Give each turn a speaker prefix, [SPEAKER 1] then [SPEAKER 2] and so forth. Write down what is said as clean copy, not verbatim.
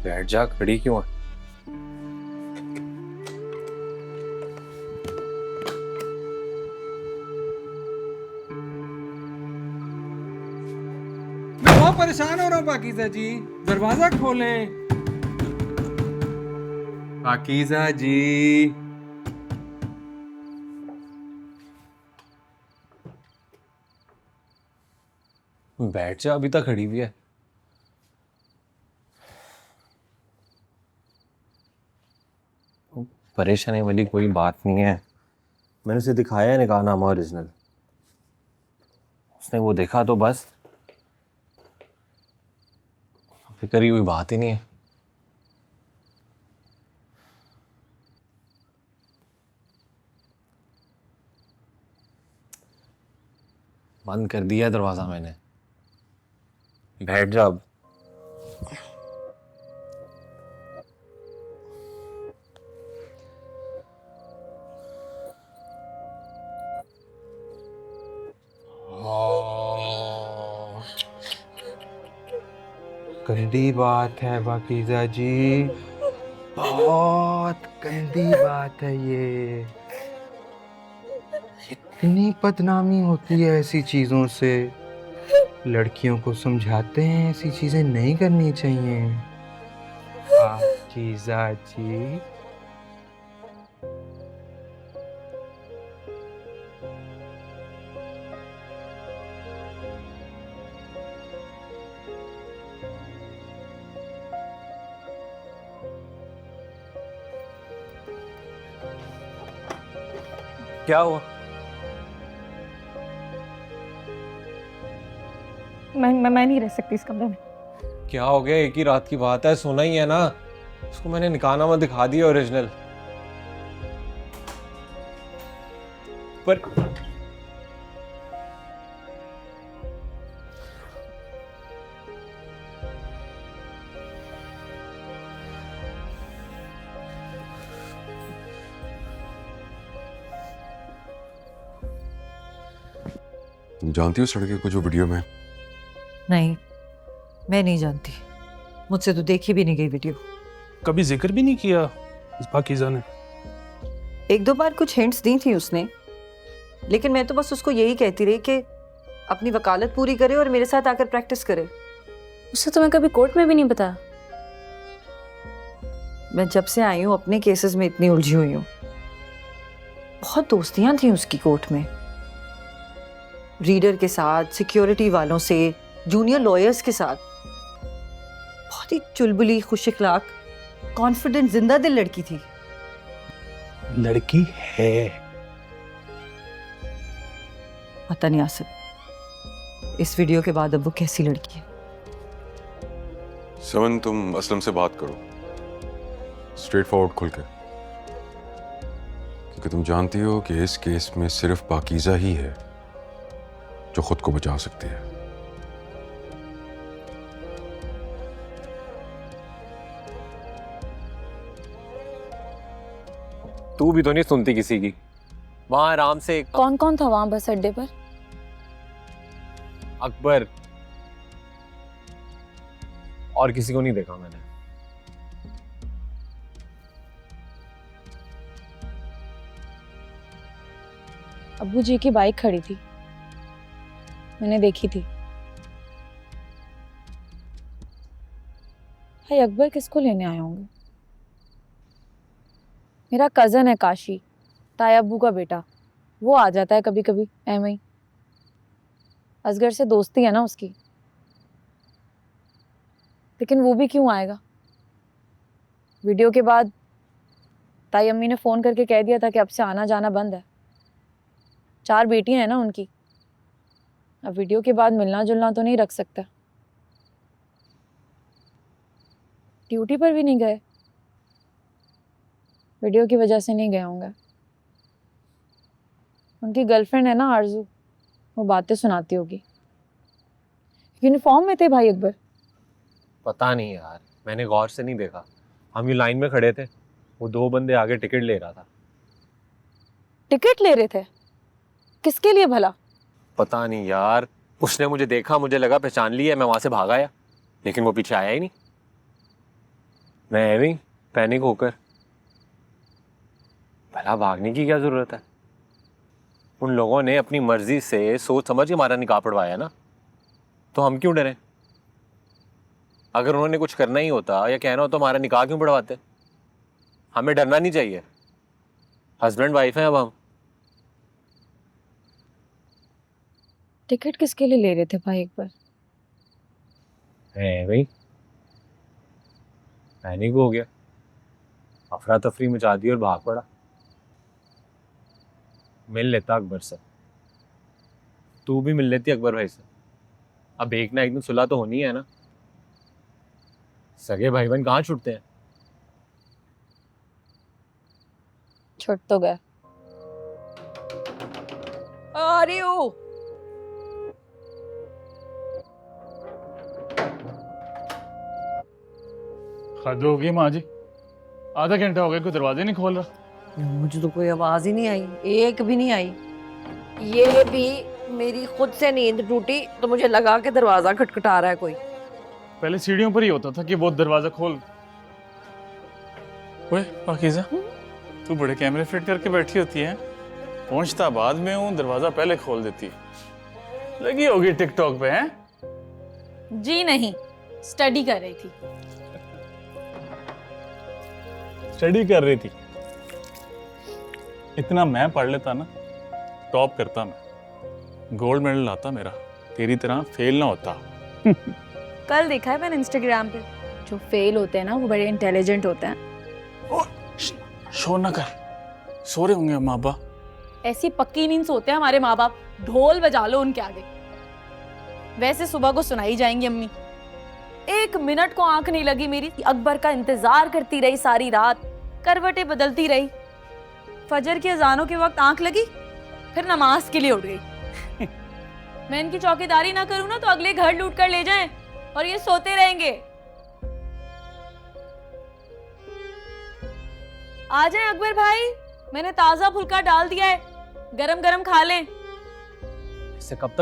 [SPEAKER 1] बैठ जा, खड़ी क्यों है?
[SPEAKER 2] मैं बहुत परेशान हो रहा हूँ पाकीज़ा जी, दरवाजा खोलें। पाकीज़ा जी,
[SPEAKER 1] बैठ जा, अभी तक खड़ी हुई है। परेशानी वाली कोई बात नहीं है। मैंने उसे दिखाया है निकाहनामा ओरिजिनल, उसने वो देखा तो बस, फिक्र की कोई बात ही नहीं है। बंद कर दिया दरवाजा मैंने। बैठ जा अब।
[SPEAKER 2] गंदी बात है पाकीज़ा जी, बहुत गंदी बात है ये। इतनी बदनामी होती है ऐसी चीजों से। लड़कियों को समझाते हैं ऐसी चीजें नहीं करनी चाहिए। पाकीज़ा जी,
[SPEAKER 1] क्या हुआ?
[SPEAKER 3] मैं नहीं रह सकती इस कमरे में।
[SPEAKER 1] क्या हो गया? एक ही रात की बात है, सोना ही है ना। उसको मैंने निकाहनामा दिखा दिया ओरिजिनल। पर
[SPEAKER 4] जानती हो उस लड़के को जो वीडियो में?
[SPEAKER 5] नहीं, मैं नहीं जानती। मुझसे तो देखी भी नहीं गई वीडियो।
[SPEAKER 6] कभी जिक्र भी नहीं किया इस पाकीज़ा ने?
[SPEAKER 5] एक दो बार कुछ हिंट्स दी थी उसने, लेकिन मैं तो बस उसको यही कहती रही कि अपनी वकालत पूरी करे और मेरे साथ आकर प्रैक्टिस करे।
[SPEAKER 3] उससे तो मैं कभी कोर्ट में भी नहीं बताया।
[SPEAKER 5] मैं जब से आई हूँ अपने केसेस में इतनी उलझी हुई हूँ। बहुत दोस्तियां थी उसकी कोर्ट में, रीडर के साथ, सिक्योरिटी वालों से, जूनियर लॉयर्स के साथ। बहुत ही चुलबुली, खुश इखलाक, कॉन्फिडेंट, जिंदा दिल लड़की थी।
[SPEAKER 6] लड़की है?
[SPEAKER 5] पता नहीं आसिफ, इस वीडियो के बाद अब वो कैसी लड़की है।
[SPEAKER 4] समन, तुम असलम से बात करो स्ट्रेट फॉरवर्ड खुल के, क्योंकि तुम जानती हो कि इस केस में सिर्फ पाकीज़ा ही है जो खुद को बचा सकती है।
[SPEAKER 1] तू भी तो नहीं सुनती किसी की। वहां आराम से
[SPEAKER 3] कौन कौन था वहां बस अड्डे पर?
[SPEAKER 1] अकबर, और किसी को नहीं देखा मैंने।
[SPEAKER 3] अब्बू जी की बाइक खड़ी थी, मैंने देखी थी। भाई अकबर किसको लेने आए होंगे? मेरा कजन है काशी, ताया अब्बू का बेटा, वो आ जाता है कभी कभी ऐਵੇਂ ही। असगर से दोस्ती है ना उसकी, लेकिन वो भी क्यों आएगा? वीडियो के बाद ताई अम्मी ने फोन करके कह दिया था कि अब से आना जाना बंद है। 4 बेटियां हैं ना उनकी, अब वीडियो के बाद मिलना जुलना तो नहीं रख सकता। ड्यूटी पर भी नहीं गए, वीडियो की वजह से नहीं गए होंगे। उनकी गर्लफ्रेंड है ना आरजू, वो बातें सुनाती होगी। यूनिफॉर्म में थे भाई अकबर?
[SPEAKER 1] पता नहीं यार, मैंने गौर से नहीं देखा। हम ये लाइन में खड़े थे, वो 2 बंदे आगे टिकट ले रहा था।
[SPEAKER 3] टिकट ले रहे थे? किसके लिए भला?
[SPEAKER 1] पता नहीं यार, उसने मुझे देखा, मुझे लगा पहचान लिया, मैं वहां से भाग आया, लेकिन वो पीछे आया ही नहीं। मैं ऐਵੇਂ ही पैनिक होकर, भला भागने की क्या जरूरत है? उन लोगों ने अपनी मर्जी से सोच समझ के हमारा निकाह पड़वाया ना, तो हम क्यों डरे? अगर उन्होंने कुछ करना ही होता या कहना होता, हमारा निकाह क्यों पड़वाते? हमें डरना नहीं चाहिए, हस्बैंड वाइफ हैं अब हम।
[SPEAKER 3] टिकट किसके लिए ले रहे थे भाई अकबर?
[SPEAKER 1] है भाई, पैनिक हो गया, अफरा तफरी मचा दी और भाग पड़ा। मिल लेता अकबर से, तू भी मिल लेती अकबर भाई से। अब एक ना एक दिन सुलह तो होनी है ना, सगे भाई बहन कहाँ छूटते हैं।
[SPEAKER 3] छुट तो गए।
[SPEAKER 5] अरे ओ
[SPEAKER 6] हद हो गई माँ जी, आधा घंटा हो गया कोई दरवाजे नहीं खोल रहा।
[SPEAKER 5] मुझे तो कोई आवाज ही नहीं आई, एक भी नहीं आई। ये भी मेरी खुद से नींद टूटी तो मुझे लगा कि दरवाजा खटखटा रहा है कोई।
[SPEAKER 6] पहले सीढ़ियों पर ही होता था कि वो दरवाजा खोल। ओए पाकीज़ा, तू बड़े कैमरे फिट करके बैठी होती है, पहुंचता बाद में हूँ, दरवाजा पहले खोल देती है। लगी होगी टिकटॉक पे हैं?
[SPEAKER 3] जी नहीं, स्टडी कर रही थी।
[SPEAKER 6] स्टडी कर रही थी? इतना मैं पढ़ लेता ना, टॉप करता मैं, गोल्ड मेडल लाता मेरा, तेरी तरह फेल ना होता।
[SPEAKER 3] कल देखा है मैंने इंस्टाग्राम पे, जो फेल होते हैं ना वो बड़े इंटेलिजेंट होते हैं।
[SPEAKER 6] शोर ना कर, सो रहे होंगे माँ बाप।
[SPEAKER 3] ऐसी पक्की नींद सोते हैं हमारे माँ बाप, ढोल बजा लो उनके आगे। वैसे सुबह को सुनाई जाएंगी अम्मी। 1 मिनट को आंख नहीं लगी मेरी, अकबर का इंतजार करती रही सारी रात, करवटें बदलती रही। फजर की अजानों के वक्त आंख लगी, फिर नमाज के लिए उठ गई। मैं इनकी चौकीदारी ना करूं ना तो अगले घर लूट कर ले जाएं और ये सोते रहेंगे। आ जाएं अकबर भाई, मैंने ताजा फुल्का डाल दिया है, गरम गरम खा लें।
[SPEAKER 1] इससे कब तक